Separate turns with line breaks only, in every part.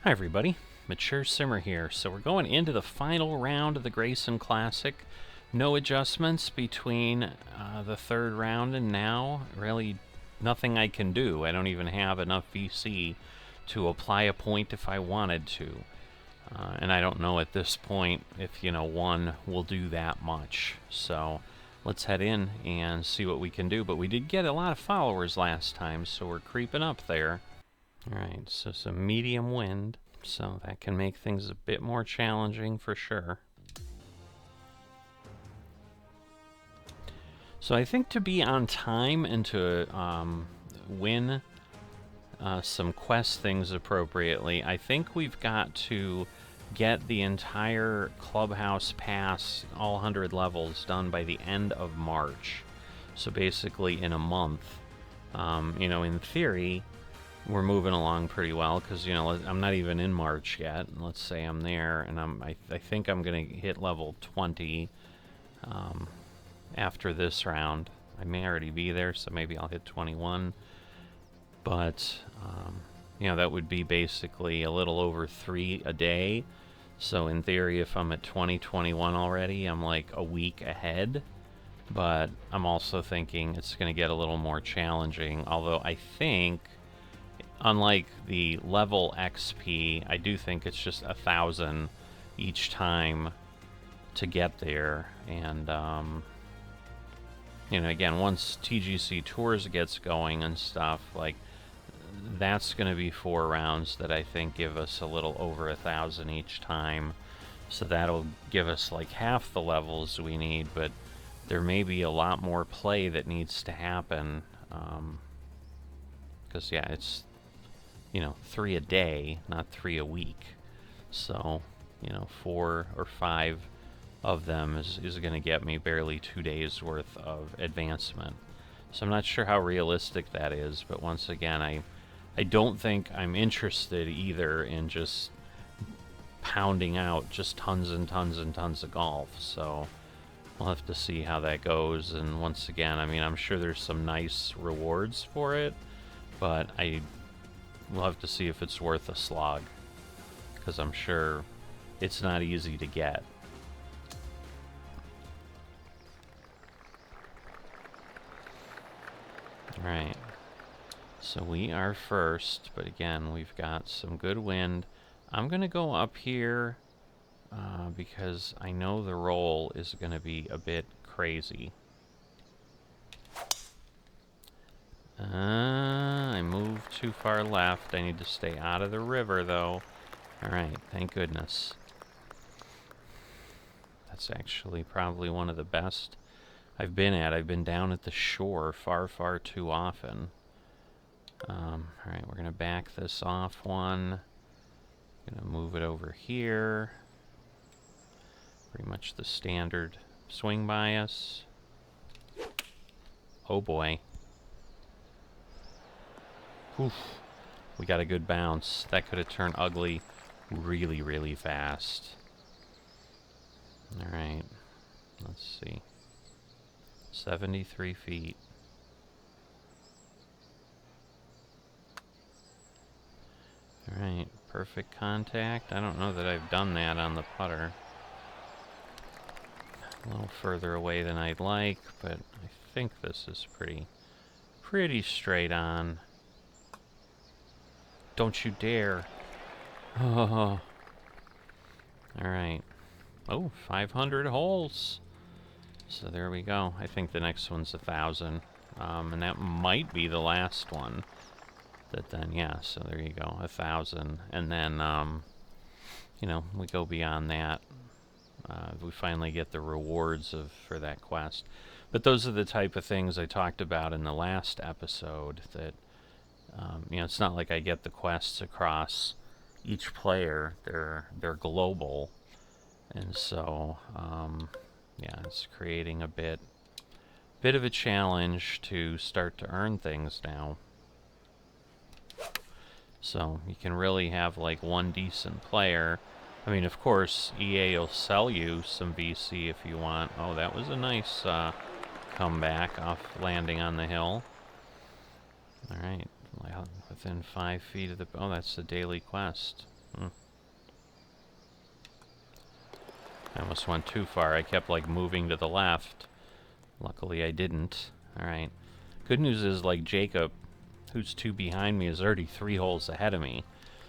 Hi everybody, Mature Simmer here. So we're going into the final round of the Grayson Classic. No adjustments between the third round and now. Really nothing I can do. I don't even have enough VC to apply a point if I wanted to. And I don't know at this point if, one will do that much. So let's head in and see what we can do. But we did get a lot of followers last time, so we're creeping up there. Alright, so some medium wind, so that can make things a bit more challenging for sure. So I think to be on time and to win some quest things appropriately, I think we've got to get the entire clubhouse pass, all 100 levels, done by the end of March. So basically in a month. In theory, we're moving along pretty well because, I'm not even in March yet. Let's say I'm there, and I think I'm going to hit level 20 after this round. I may already be there, so maybe I'll hit 21. But, that would be basically a little over 3 a day. So in theory, if I'm at 2021 already, I'm like a week ahead. But I'm also thinking it's going to get a little more challenging, although I think, unlike the level XP, I do think it's just 1,000 each time to get there. And, again, once TGC Tours gets going and stuff, like, that's going to be 4 rounds that I think give us a little over 1,000 each time. So that'll give us like half the levels we need, but there may be a lot more play that needs to happen. Because, yeah, it's 3 a day, not 3 a week. So, 4 or 5 of them is going to get me barely 2 days worth of advancement. So I'm not sure how realistic that is, but once again, I don't think I'm interested either in just pounding out just tons and tons and tons of golf. So we'll have to see how that goes. And once again, I'm sure there's some nice rewards for it, but we'll have to see if it's worth a slog, because I'm sure it's not easy to get. Alright, so we are first, but again, we've got some good wind. I'm going to go up here because I know the roll is going to be a bit crazy. I moved too far left. I need to stay out of the river, though. Alright, thank goodness. That's actually probably one of the best I've been at. I've been down at the shore far, far too often. Alright, we're going to back this off one. Going to move it over here. Pretty much the standard swing bias. Oh boy. Oof. We got a good bounce. That could have turned ugly really, really fast. Alright, let's see. 73 feet. Alright, perfect contact. I don't know that I've done that on the putter. A little further away than I'd like, but I think this is pretty straight on. Don't you dare. Oh. Alright. Oh, 500 holes. So there we go. I think the next one's 1,000. And that might be the last one. That then, yeah, so there you go, 1,000. And then, we go beyond that. We finally get the rewards for that quest. But those are the type of things I talked about in the last episode that, it's not like I get the quests across each player. They're global. And so, yeah, it's creating a bit of a challenge to start to earn things now. So you can really have like one decent player. Of course, EA will sell you some VC if you want. Oh, that was a nice comeback off landing on the hill. Alright, within 5 feet of the... Oh, that's the daily quest. I almost went too far. I kept, like, moving to the left. Luckily, I didn't. Alright. Good news is, like, Jacob, who's 2 behind me, is already 3 holes ahead of me.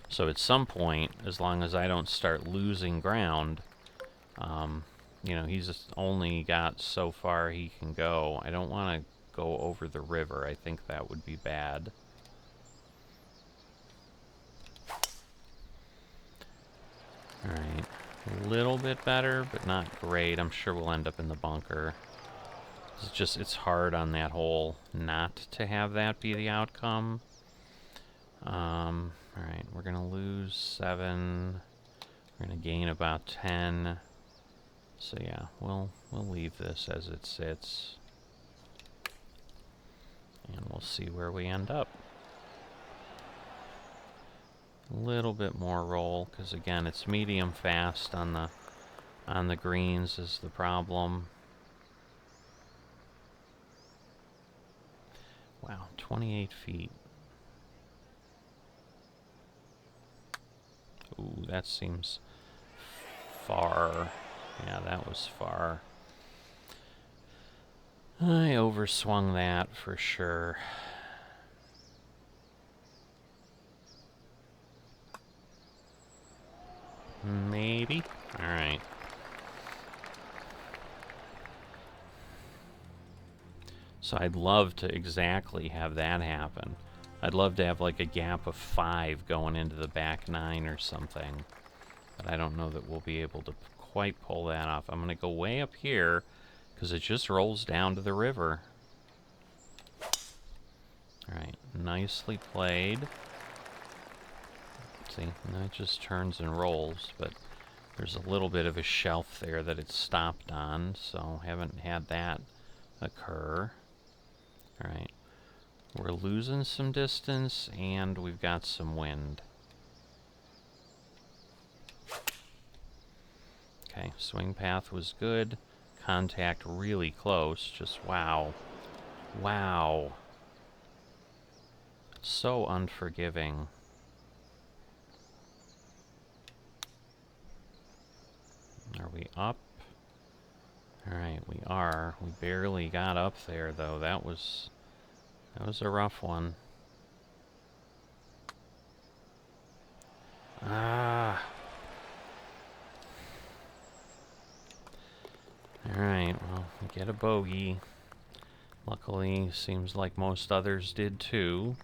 So at some point, as long as I don't start losing ground, you know, he's just only got so far he can go. I don't want to go over the river. I think that would be bad. Alright. A little bit better, but not great. I'm sure we'll end up in the bunker. It's hard on that hole not to have that be the outcome. Alright, we're gonna lose 7. We're gonna gain about 10. So yeah, we'll leave this as it sits. And we'll see where we end up. A little bit more roll, because again, it's medium fast on the greens is the problem. Wow, 28 feet. Ooh, that seems far. Yeah, that was far. I overswung that for sure. Maybe? Alright. So I'd love to exactly have that happen. I'd love to have like a gap of 5 going into the back 9 or something. But I don't know that we'll be able to quite pull that off. I'm going to go way up here because it just rolls down to the river. Alright, nicely played. See, and it just turns and rolls, but there's a little bit of a shelf there that it stopped on, so haven't had that occur. Alright, we're losing some distance, and we've got some wind. Okay, swing path was good. Contact really close, just wow. Wow. So unforgiving. Are we up? Alright, we are. We barely got up there, though. That was a rough one. Ah. Alright, well, we get a bogey. Luckily, seems like most others did too.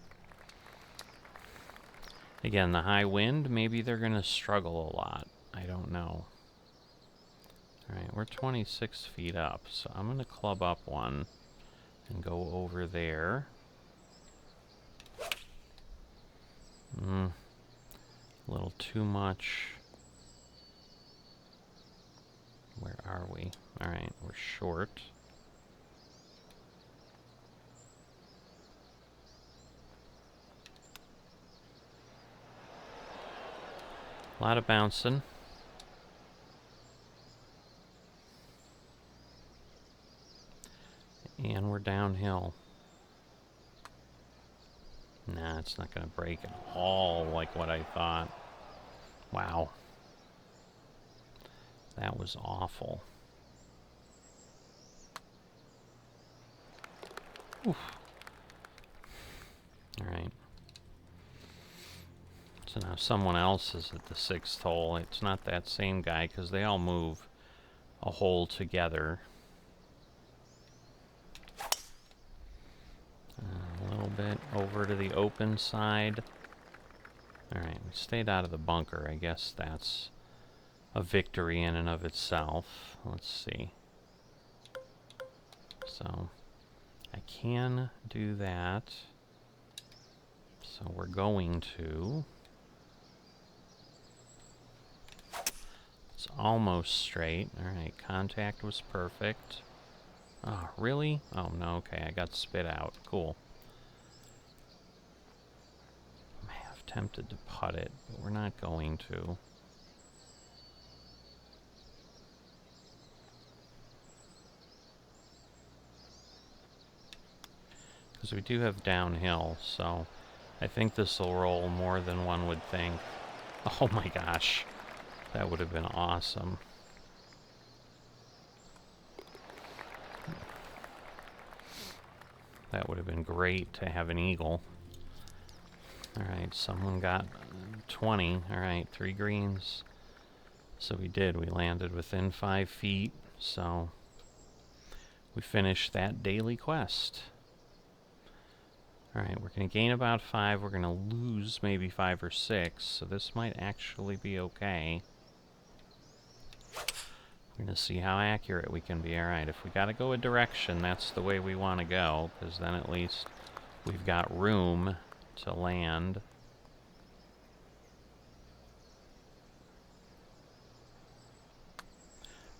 Again, the high wind, maybe they're going to struggle a lot. I don't know. Alright, we're 26 feet up, so I'm going to club up one and go over there. A little too much. Where are we? Alright, we're short. A lot of bouncing. And we're downhill. Nah, it's not going to break at all like what I thought. Wow. That was awful. Oof. Alright. So now someone else is at the 6th hole. It's not that same guy because they all move a hole together. A little bit over to the open side. Alright, we stayed out of the bunker. I guess that's a victory in and of itself. Let's see. So, I can do that. So we're going to. It's almost straight. Alright, contact was perfect. Oh, really? Oh, no, okay, I got spit out. Cool. I'm half tempted to putt it, but we're not going to. Because we do have downhill, so I think this will roll more than one would think. Oh my gosh. That would have been awesome. That would have been great to have an eagle. Alright, someone got 20. Alright, 3 greens. So we did. We landed within 5 feet. So we finished that daily quest. Alright, we're going to gain about 5. We're going to lose maybe 5 or 6. So this might actually be okay. We're going to see how accurate we can be. Alright, if we got to go a direction, that's the way we want to go. Because then at least we've got room to land.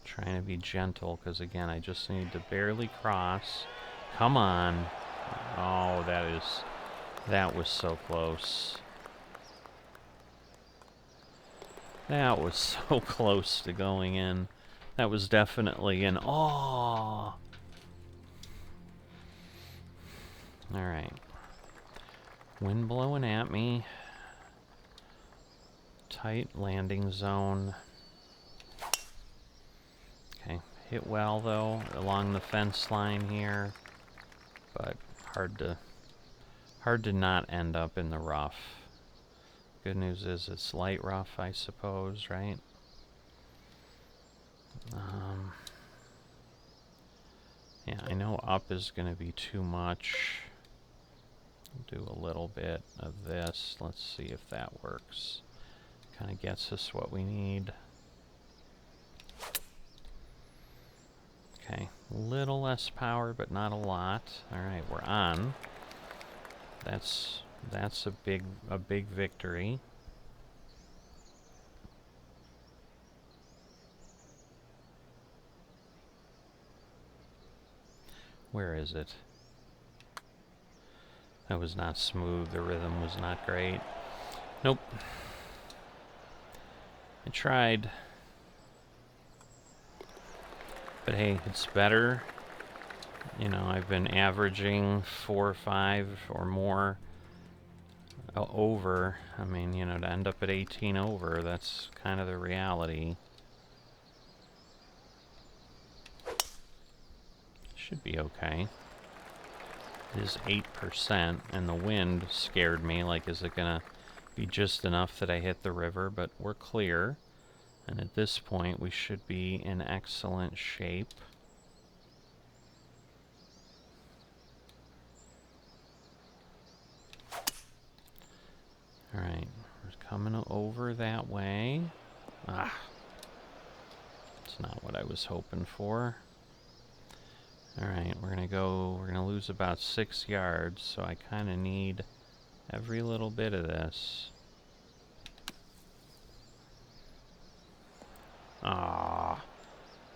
Trying to be gentle, because again, I just need to barely cross. Come on. Oh, that was so close. That was so close to going in. That was definitely an oh. Alright. Wind blowing at me. Tight landing zone. Okay, hit well though, along the fence line here. But hard to not end up in the rough. Good news is it's light rough, I suppose, right? Yeah, I know up is going to be too much. Do a little bit of this. Let's see if that works. Kind of gets us what we need. Okay, a little less power, but not a lot. All right, we're on. That's a big victory. Where is it? That was not smooth. The rhythm was not great. Nope. I tried. But hey, it's better. You know, I've been averaging 4 or 5 or more over. I mean, you know, to end up at 18 over, that's kind of the reality. Should be okay. It is 8%, and the wind scared me. Like, is it gonna be just enough that I hit the river? But we're clear. And at this point, we should be in excellent shape. Alright, we're coming over that way. Ah, it's not what I was hoping for. Alright, we're gonna lose about 6 yards, so I kind of need every little bit of this. Ah,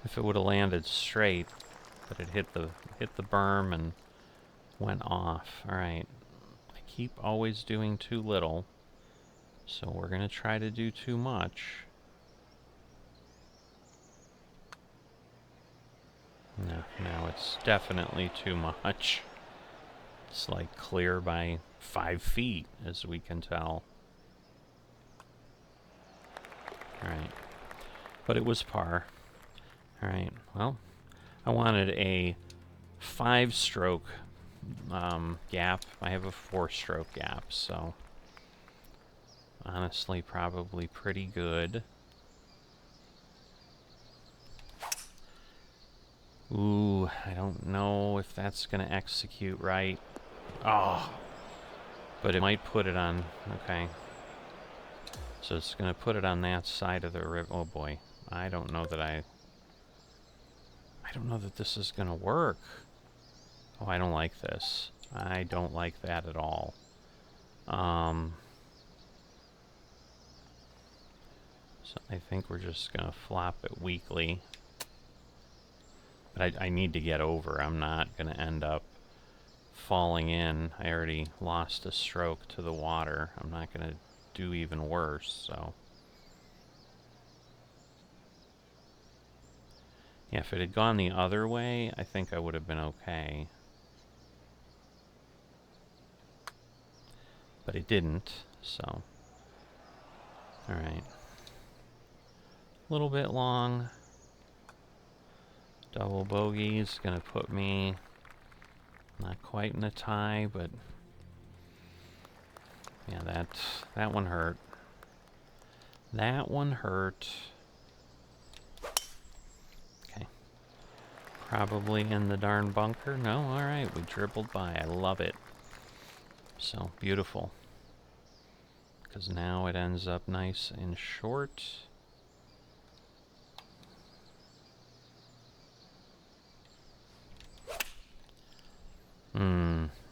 if it would have landed straight, but it hit the berm and went off. Alright, I keep always doing too little. So we're going to try to do too much. No, it's definitely too much. It's like clear by 5 feet, as we can tell. Alright. But it was par. Alright, well, I wanted a 5-stroke gap. I have a 4-stroke gap, so honestly, probably pretty good. Ooh, I don't know if that's going to execute right. Oh, but it might put it on. Okay. So it's going to put it on that side of the river. Oh boy. I don't know that this is going to work. Oh, I don't like this. I don't like that at all. So I think we're just going to flop it weakly. But I need to get over. I'm not going to end up falling in. I already lost a stroke to the water. I'm not going to do even worse, so. Yeah, if it had gone the other way, I think I would have been okay. But it didn't, so. Alright. A little bit long. Double bogey's gonna put me not quite in a tie, but yeah, that one hurt. That one hurt. Okay. Probably in the darn bunker. No, alright, we dribbled by. I love it. So, beautiful. Because now it ends up nice and short.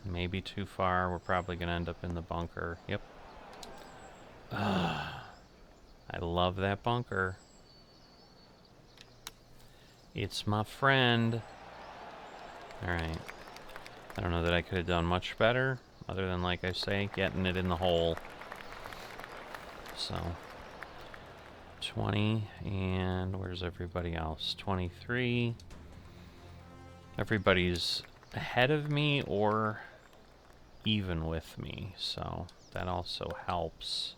Maybe too far. We're probably going to end up in the bunker. Yep. I love that bunker. It's my friend. Alright. I don't know that I could have done much better, other than, like I say, getting it in the hole. So, 20, and where's everybody else? 23. Everybody's ahead of me or even with me, so that also helps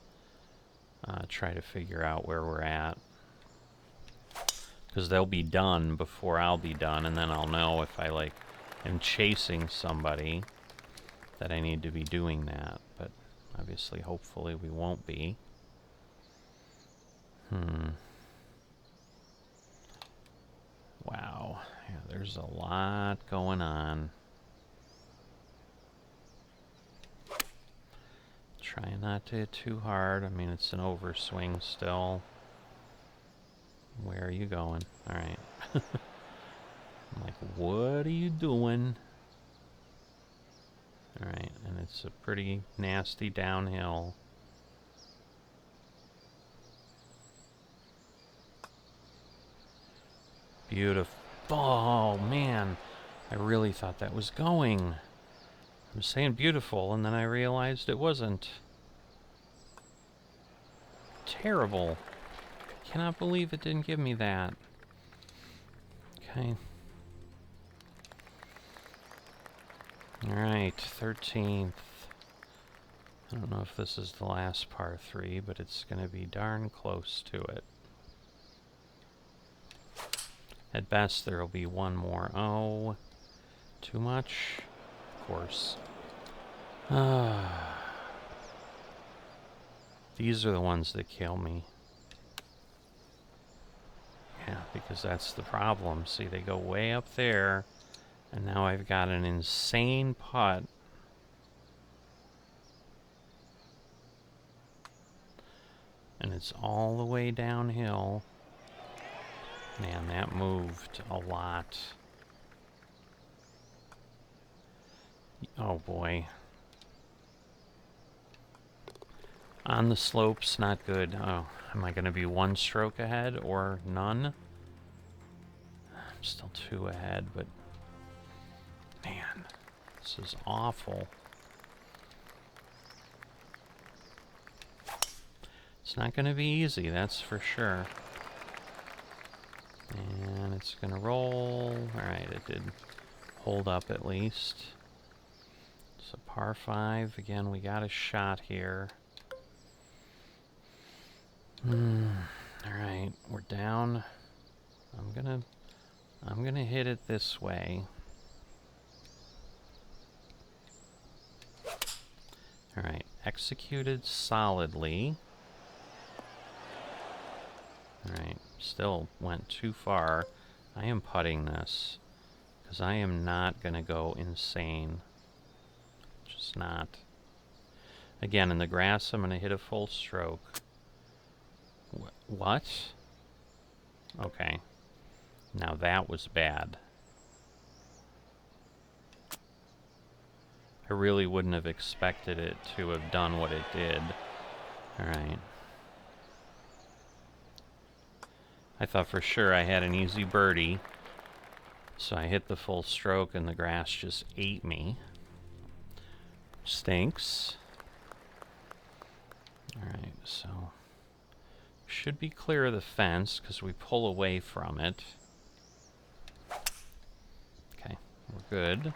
try to figure out where we're at. Because they'll be done before I'll be done, and then I'll know if I, like, am chasing somebody that I need to be doing that. But obviously, hopefully, we won't be. Wow. Yeah, there's a lot going on. Try not to hit too hard. I mean, it's an overswing still. Where are you going? Alright. I'm like, what are you doing? Alright, and it's a pretty nasty downhill. Beautiful. Oh, man. I really thought that was going. I was saying beautiful, and then I realized it wasn't. Terrible. Cannot believe it didn't give me that. Okay. Alright, 13th. I don't know if this is the last par 3, but it's going to be darn close to it. At best, there will be one more. Oh, too much? Of course. These are the ones that kill me. Yeah, because that's the problem. See, they go way up there, and now I've got an insane putt. And it's all the way downhill. Man, that moved a lot. Oh boy. On the slopes, not good. Oh, am I going to be one stroke ahead or none? I'm still 2 ahead, but man, this is awful. It's not going to be easy, that's for sure. And it's going to roll. Alright, it did hold up at least. So par 5. Again, we got a shot here. Alright, we're down. I'm gonna hit it this way. Alright, executed solidly. Alright, still went too far. I am putting this, because I am not gonna go insane. Just not. Again, in the grass, I'm gonna hit a full stroke. What? Okay. Now that was bad. I really wouldn't have expected it to have done what it did. Alright. I thought for sure I had an easy birdie. So I hit the full stroke and the grass just ate me. Stinks. Alright, so should be clear of the fence because we pull away from it. Okay, we're good.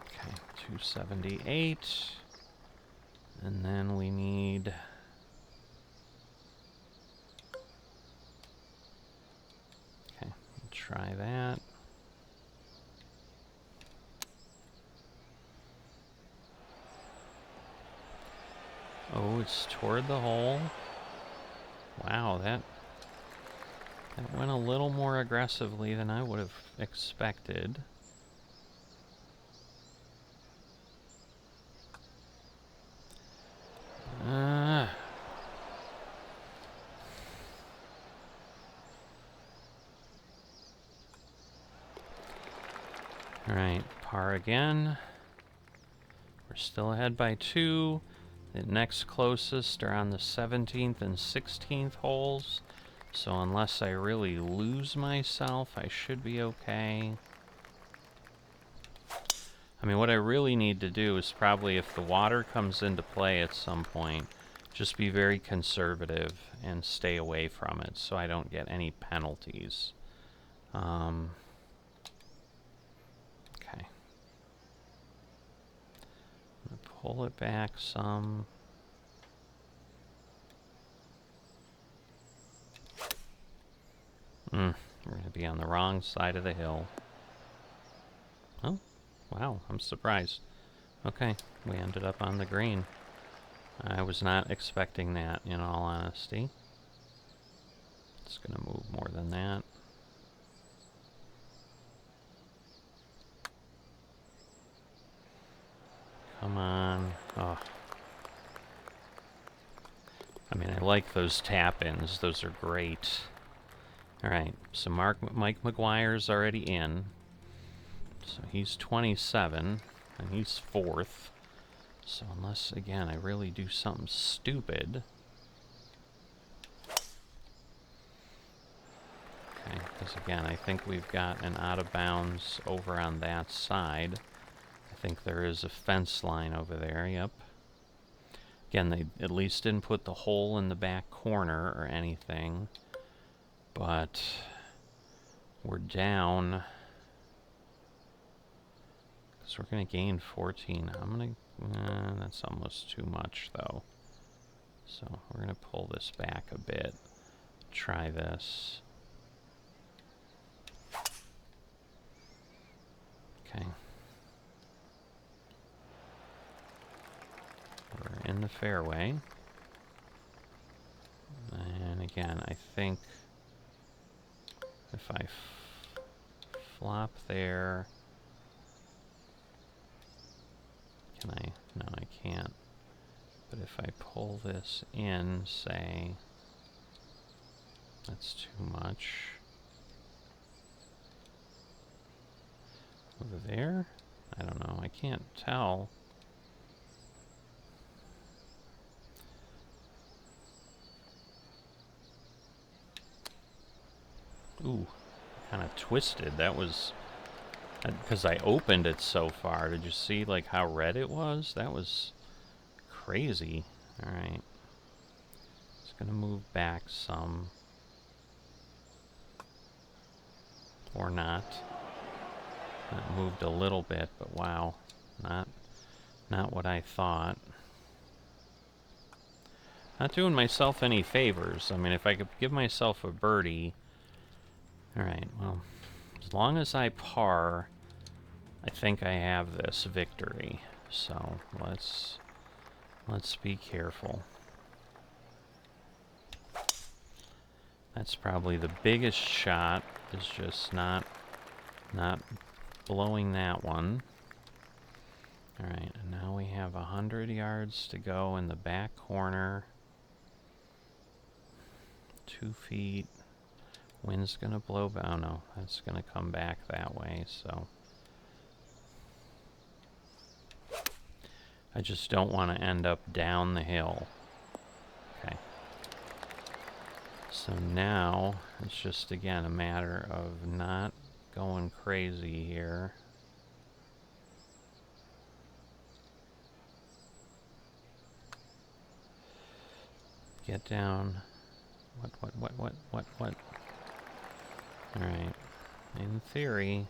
Okay, 278. And then we need... Okay, try that. Oh, it's toward the hole. Wow, that went a little more aggressively than I would have expected. Alright, par again. We're still ahead by 2. The next closest are on the 17th and 16th holes. So unless I really lose myself, I should be okay. I mean, what I really need to do is probably, if the water comes into play at some point, just be very conservative and stay away from it so I don't get any penalties. Okay. I'm gonna pull it back some. We're going to be on the wrong side of the hill. Oh, wow, I'm surprised. Okay, we ended up on the green. I was not expecting that, in all honesty. It's going to move more than that. Come on. Oh. I mean, I like those tap-ins. Those are great. Alright, so Mike McGuire's already in. So he's 27, and he's 4th. So unless, again, I really do something stupid... Okay, because again, I think we've got an out-of-bounds over on that side. I think there is a fence line over there, yep. Again, they at least didn't put the hole in the back corner or anything. But we're down... So we're going to gain 14. I'm going to... that's almost too much, though. So we're going to pull this back a bit. Try this. Okay. We're in the fairway. And again, I think if I flop there... Can I? No, I can't. But if I pull this in, say, that's too much. Over there? I don't know. I can't tell. Ooh, kind of twisted. That was... Because I opened it so far. Did you see, like, how red it was? That was crazy. Alright. It's gonna move back some. Or not. It moved a little bit, but wow. Not what I thought. Not doing myself any favors. I mean, if I could give myself a birdie... Alright, well... As long as I par, I think I have this victory. So let's be careful. That's probably the biggest shot, is just not blowing that one. Alright, and now we have 100 yards to go in the back corner. 2 feet. Wind's gonna blow, oh no, that's gonna come back that way, so. I just don't want to end up down the hill. Okay. So now, it's just, again, a matter of not going crazy here. Get down. What? Alright. In theory...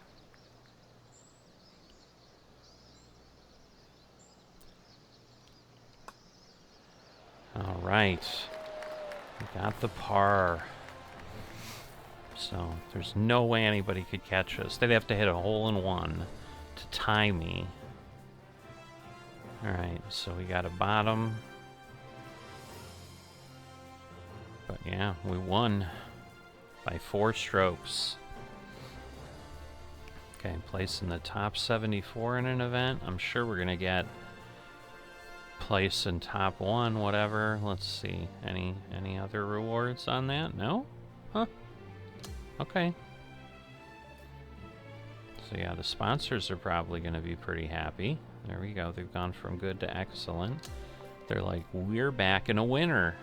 All right. We got the par. So there's no way anybody could catch us. They'd have to hit a hole-in-one to tie me. All right, so we got a bottom. But yeah, we won by 4 strokes. Okay, place in the top 74 in an event. I'm sure we're gonna get place in top 1, whatever. Let's see. Any other rewards on that? No? Huh. Okay. So yeah, the sponsors are probably gonna be pretty happy. There we go. They've gone from good to excellent. They're like, we're back in a winner.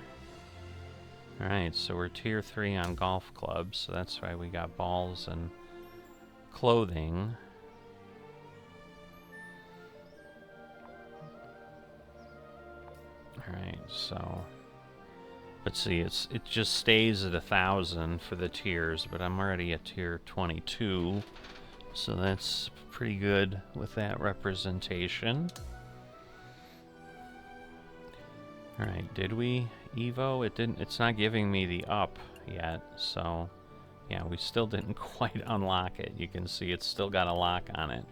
Alright, so we're tier 3 on golf clubs, so that's why we got balls and clothing. Alright, so... But see, it just stays at 1,000 for the tiers, but I'm already at tier 22, so that's pretty good with that representation. Alright, did we Evo? It didn't. It's not giving me the up yet, so yeah, we still didn't quite unlock it. You can see it's still got a lock on it,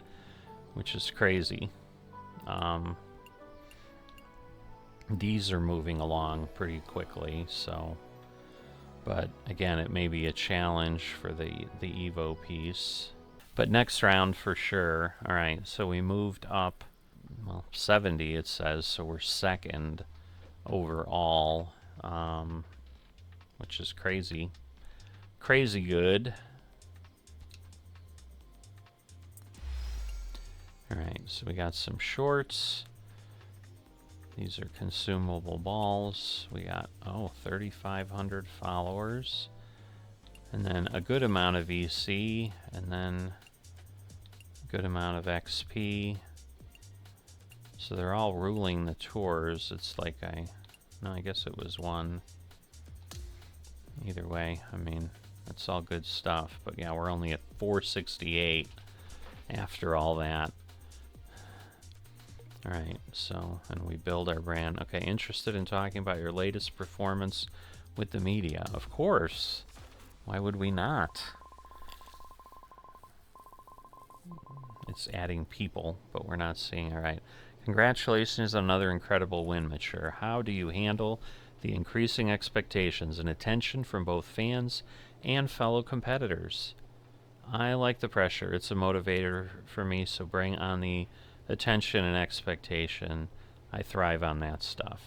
which is crazy. These are moving along pretty quickly, so... But again, it may be a challenge for the Evo piece. But next round for sure. Alright, so we moved up, well, 70 it says, so we're second overall, which is crazy. Crazy good. Alright, so we got some shorts. These are consumable balls. We got, 3,500 followers. And then a good amount of EC, and then a good amount of XP. So they're all ruling the tours. It's like I guess it was one. Either way, I mean, that's all good stuff. But yeah, we're only at 468 after all that. Alright, so, and we build our brand. Okay, interested in talking about your latest performance with the media? Of course. Why would we not? It's adding people, but we're not seeing. Alright. Congratulations on another incredible win, Mature. How do you handle the increasing expectations and attention from both fans and fellow competitors? I like the pressure. It's a motivator for me, so bring on the attention and expectation. I thrive on that stuff.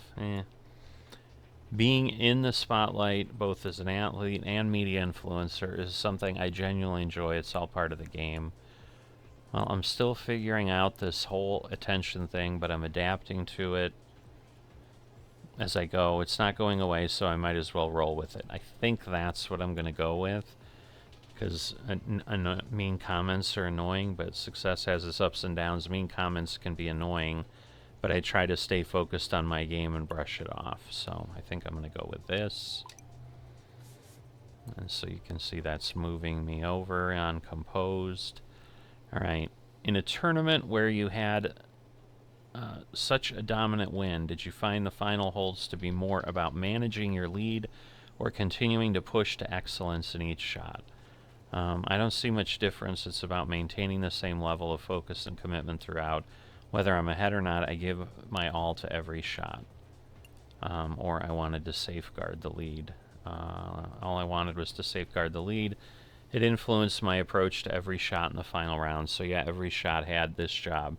Being in the spotlight, both as an athlete and media influencer, is something I genuinely enjoy. It's all part of the game. Well, I'm still figuring out this whole attention thing, but I'm adapting to it as I go. It's not going away, so I might as well roll with it. I think that's what I'm going to go with, because mean comments are annoying, but success has its ups and downs. Mean comments can be annoying, but I try to stay focused on my game and brush it off. So I think I'm going to go with this. And so you can see that's moving me over on composed. Alright, in a tournament where you had such a dominant win, did you find the final holes to be more about managing your lead or continuing to push to excellence in each shot? I don't see much difference. It's about maintaining the same level of focus and commitment throughout. Whether I'm ahead or not, I give my all to every shot. Or I wanted to safeguard the lead. All I wanted was to safeguard the lead. It influenced my approach to every shot in the final round. So yeah, every shot had this job,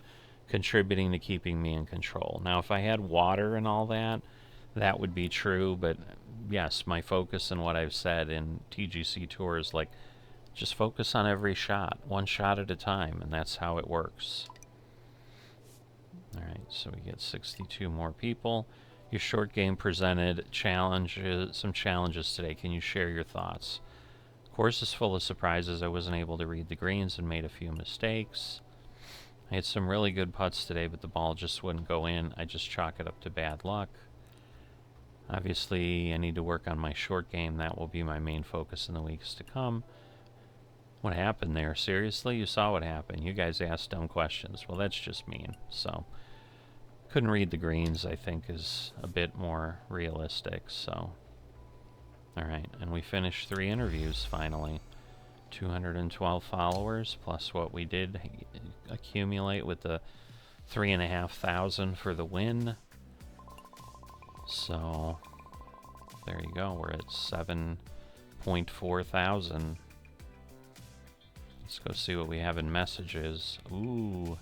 contributing to keeping me in control. Now, if I had water and all that, that would be true. But yes, my focus and what I've said in TGC Tour is like, just focus on every shot, one shot at a time, and that's how it works. Alright, so we get 62 more people. Your short game presented some challenges today. Can you share your thoughts? Course is full of surprises. I wasn't able to read the greens and made a few mistakes. I had some really good putts today, but the ball just wouldn't go in. I just chalk it up to bad luck. Obviously, I need to work on my short game. That will be my main focus in the weeks to come. What happened there? Seriously? You saw what happened. You guys asked dumb questions. Well, that's just mean. So, Couldn't read the greens, I think, is a bit more realistic, so. Alright, and we finished 3 interviews finally. 212 followers, plus what we did accumulate with the 3,500 for the win. So, there you go, we're at 7.4 thousand. Let's go see what we have in messages. Ooh.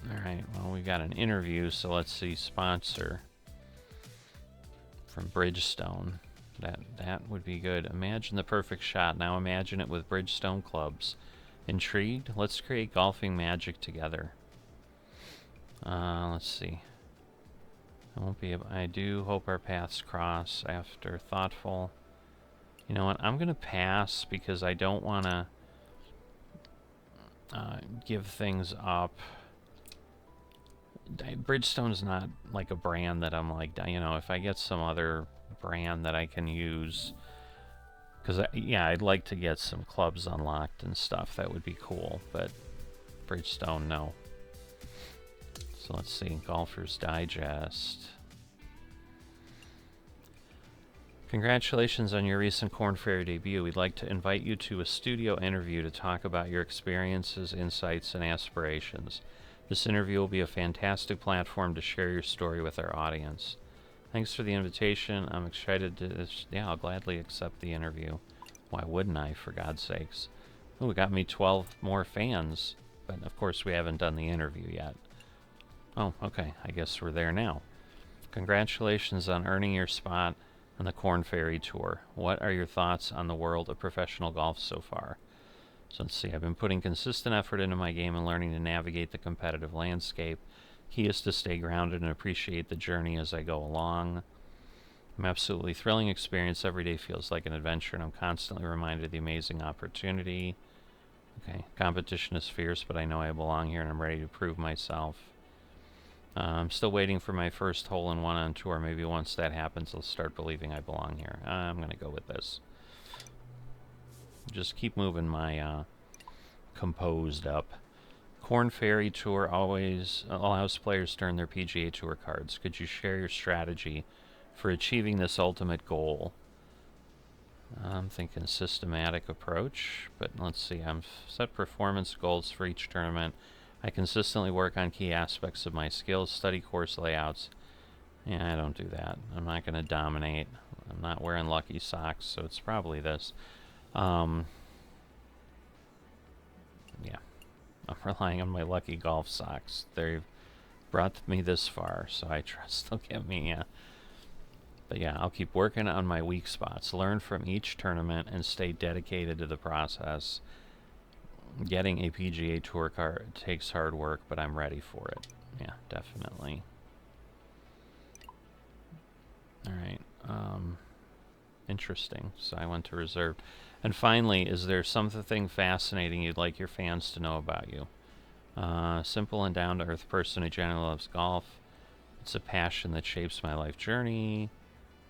Alright, well, we got an interview, so let's see. Sponsor from Bridgestone. That would be good. Imagine the perfect shot. Now imagine it with Bridgestone clubs. Intrigued? Let's create golfing magic together. Let's see. I do hope our paths cross after thoughtful. You know what? I'm gonna pass because I don't want to give things up. Bridgestone's not like a brand that I'm like, you know, if I get some other brand that I can use, because yeah, I'd like to get some clubs unlocked and stuff. That would be cool, but Bridgestone, no. So let's see, Golfer's Digest. Congratulations on your recent Korn Ferry debut. We'd like to invite you to a studio interview to talk about your experiences, insights, and aspirations. This interview will be a fantastic platform to share your story with our audience. Thanks for the invitation. I'm excited to... Yeah, I'll gladly accept the interview. Why wouldn't I, for God's sakes? Oh, we got me 12 more fans. But, of course, we haven't done the interview yet. Oh, okay. I guess we're there now. Congratulations on earning your spot on the Korn Ferry Tour. What are your thoughts on the world of professional golf so far? So let's see, I've been putting consistent effort into my game and learning to navigate the competitive landscape. Key is to stay grounded and appreciate the journey as I go along. I'm absolutely thrilling experience. Every day feels like an adventure, and I'm constantly reminded of the amazing opportunity. Okay, competition is fierce, but I know I belong here and I'm ready to prove myself. I'm still waiting for my first hole-in-one on tour. Maybe once that happens, I'll start believing I belong here. I'm going to go with this. Just keep moving my composed up. Korn Ferry Tour always allows players to earn their PGA Tour cards. Could you share your strategy for achieving this ultimate goal? I'm thinking systematic approach, but let's see. I'm set performance goals for each tournament. I consistently work on key aspects of my skills, study course layouts. Yeah, I don't do that. I'm not going to dominate. I'm not wearing lucky socks, so it's probably this. Yeah, I'm relying on my lucky golf socks. They've brought me this far, so I trust they'll get me. But yeah, I'll keep working on my weak spots, learn from each tournament, and stay dedicated to the process. Getting a PGA Tour card takes hard work, but I'm ready for it. Yeah, definitely. Alright, interesting. So I went to reserved. And finally, is there something fascinating you'd like your fans to know about you? Simple and down-to-earth person who generally loves golf. It's a passion that shapes my life journey.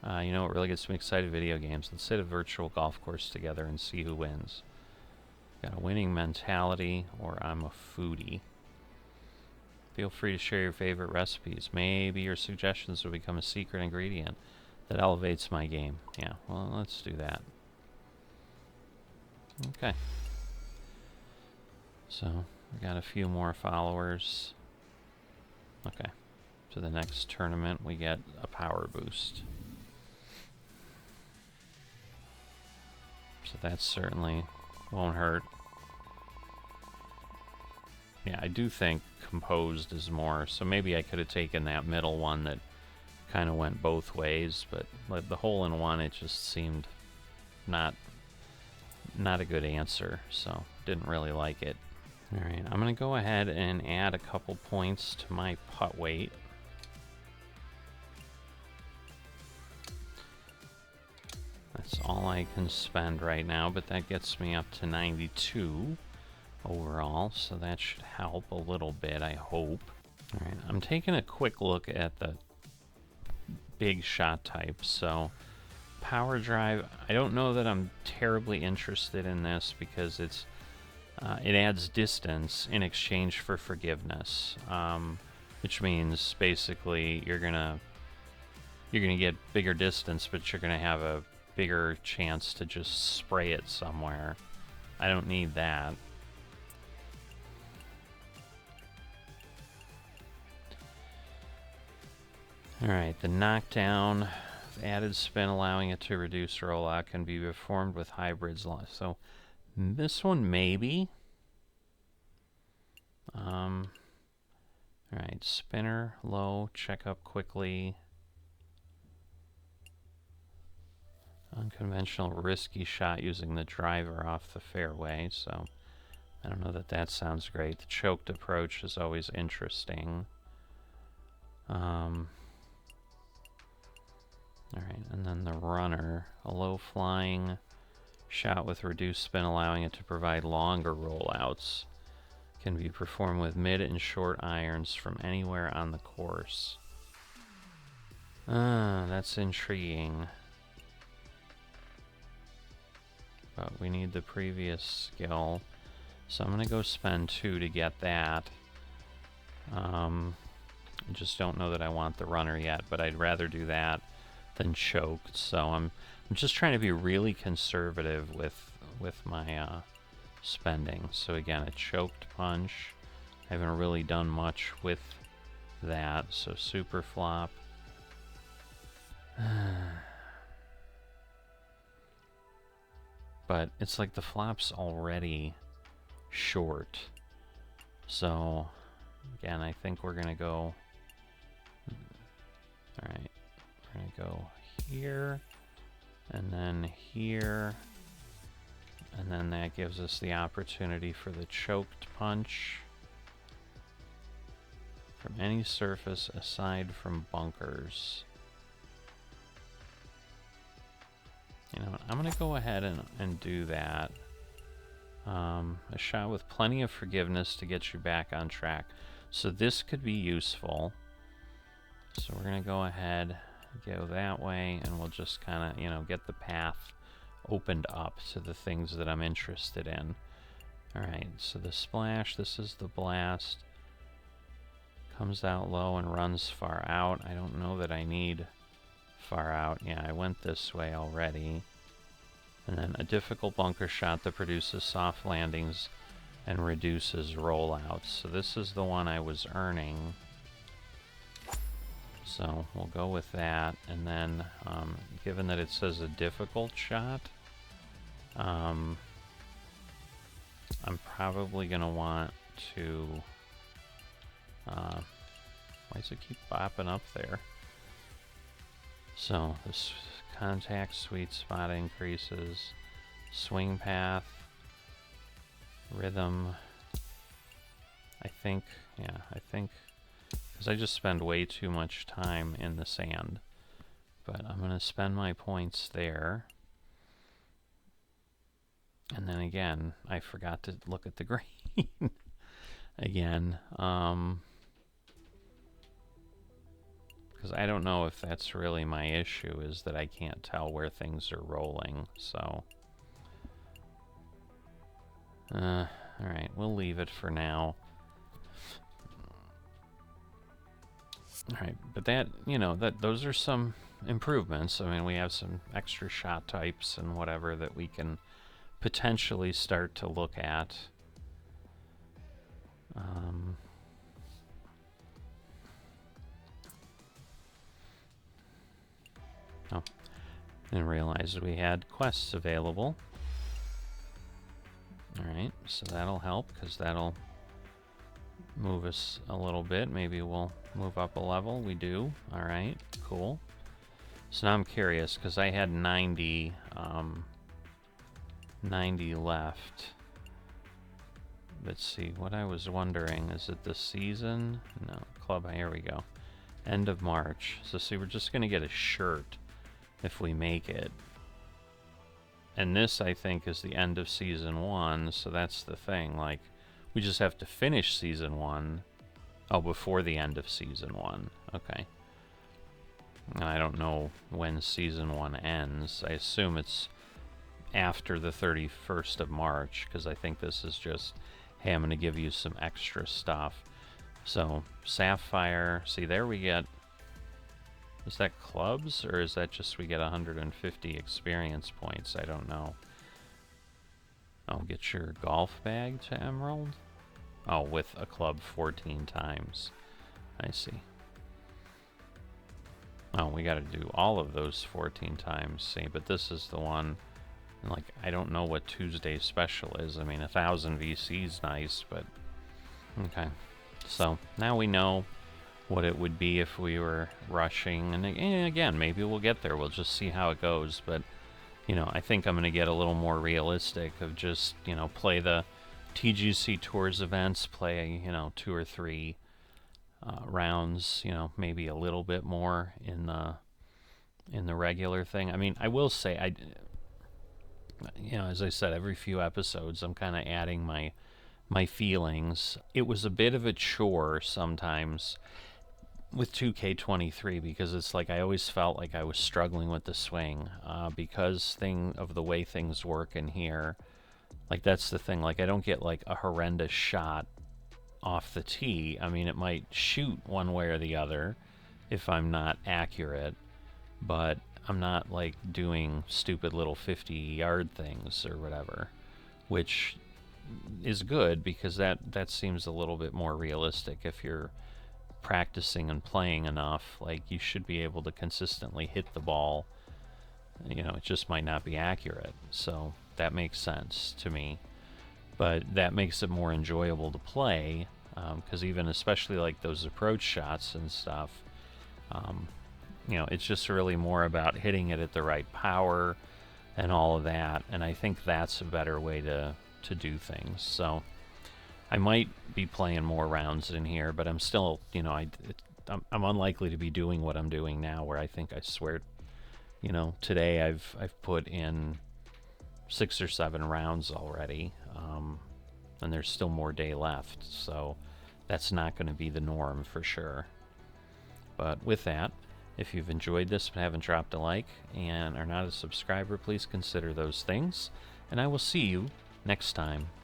You know what really gets me excited? Video games. Let's hit a virtual golf course together and see who wins. Got a winning mentality, or I'm a foodie. Feel free to share your favorite recipes. Maybe your suggestions will become a secret ingredient that elevates my game. Yeah, well, let's do that. Okay. So, we got a few more followers. Okay. To the next tournament, we get a power boost. So that certainly won't hurt. Yeah, I do think composed is more, so maybe I could have taken that middle one that kind of went both ways, but like the hole-in-one, it just seemed not a good answer, so didn't really like it. Alright, I'm going to go ahead and add a couple points to my putt weight. That's all I can spend right now, but that gets me up to 92 overall, so that should help a little bit, I hope. Alright, I'm taking a quick look at the big shot types. So power drive, I don't know that I'm terribly interested in this because it's it adds distance in exchange for forgiveness, which means basically you're gonna get bigger distance, but you're gonna have a bigger chance to just spray it somewhere. I don't need that. Alright, the knockdown, added spin allowing it to reduce rollout, can be performed with hybrids. So this one maybe. Alright, spinner, low, check up quickly. Unconventional, risky shot using the driver off the fairway, so I don't know that that sounds great. The choked approach is always interesting. Alright, and then the runner, a low flying shot with reduced spin allowing it to provide longer rollouts. Can be performed with mid and short irons from anywhere on the course. That's intriguing. But we need the previous skill. So I'm going to go spend 2 to get that. I just don't know that I want the runner yet, but I'd rather do that than choked. So I'm just trying to be really conservative with my spending. So again, a choked punch. I haven't really done much with that. So super flop. But it's like the flop's already short. So again, I think we're gonna go. Alright, we're gonna go here, and then here, and then that gives us the opportunity for the choked punch from any surface aside from bunkers. You know, I'm gonna go ahead and do that. A shot with plenty of forgiveness to get you back on track. So this could be useful. So we're gonna go ahead, go that way, and we'll just kind of, you know, get the path opened up to the things that I'm interested in. Alright, so the splash, this is the blast. Comes out low and runs far out. I don't know that I need far out. Yeah, I went this way already. And then a difficult bunker shot that produces soft landings and reduces rollouts. So this is the one I was earning. So we'll go with that. And then, given that it says a difficult shot, I'm probably going to want to... why does it keep bopping up there? So this contact sweet spot increases, swing path, rhythm. I think, because I just spend way too much time in the sand. But I'm going to spend my points there. And then again, I forgot to look at the green again. Because I don't know if that's really my issue, is that I can't tell where things are rolling, so... alright, we'll leave it for now. Alright, but that, you know, those are some improvements. I mean, we have some extra shot types and whatever that we can potentially start to look at. Oh, didn't realize we had quests available. Alright, so that'll help, because that'll move us a little bit. Maybe we'll move up a level. We do. Alright, cool. So now I'm curious, because I had 90 left. Let's see, what I was wondering, is it the season? No, club, here we go. End of March. So see, we're just going to get a shirt if we make it. And this, I think, is the end of Season 1, so that's the thing. Like, we just have to finish Season 1. Oh, before the end of Season 1. Okay. And I don't know when Season 1 ends. I assume it's after the 31st of March, because I think this is just, hey, I'm going to give you some extra stuff. So, Sapphire, see there we get, is that clubs, or is that just we get 150 experience points? I don't know. Oh, get your golf bag to Emerald? Oh, with a club 14 times. I see. Oh, we gotta do all of those 14 times, see, but this is the one, like, I don't know what Tuesday special is. I mean, 1,000 VC's nice, but, okay. So, now we know what it would be if we were rushing, and again, maybe we'll get there, we'll just see how it goes, but, you know, I think I'm gonna get a little more realistic of just, you know, play the TGC Tours events, play, you know, 2 or 3 rounds, you know, maybe a little bit more in the regular thing. I mean, I will say, you know, as I said, every few episodes, I'm kind of adding my feelings. It was a bit of a chore sometimes with 2K23 because it's like I always felt like I was struggling with the swing because of the way things work in here. Like, that's the thing. Like, I don't get like a horrendous shot off the tee. I mean, it might shoot one way or the other if I'm not accurate, but I'm not like doing stupid little 50-yard things or whatever, which is good because that seems a little bit more realistic. If you're practicing and playing enough, like, you should be able to consistently hit the ball. You know, it just might not be accurate, so that makes sense to me. But that makes it more enjoyable to play, because even especially like those approach shots and stuff, you know, it's just really more about hitting it at the right power and all of that, and I think that's a better way to do things. So I might be playing more rounds in here, but I'm still, you know, I'm unlikely to be doing what I'm doing now, where I think, I swear, you know, today I've put in 6 or 7 rounds already, and there's still more day left, so that's not going to be the norm for sure. But with that, if you've enjoyed this but haven't dropped a like and are not a subscriber, please consider those things, and I will see you next time.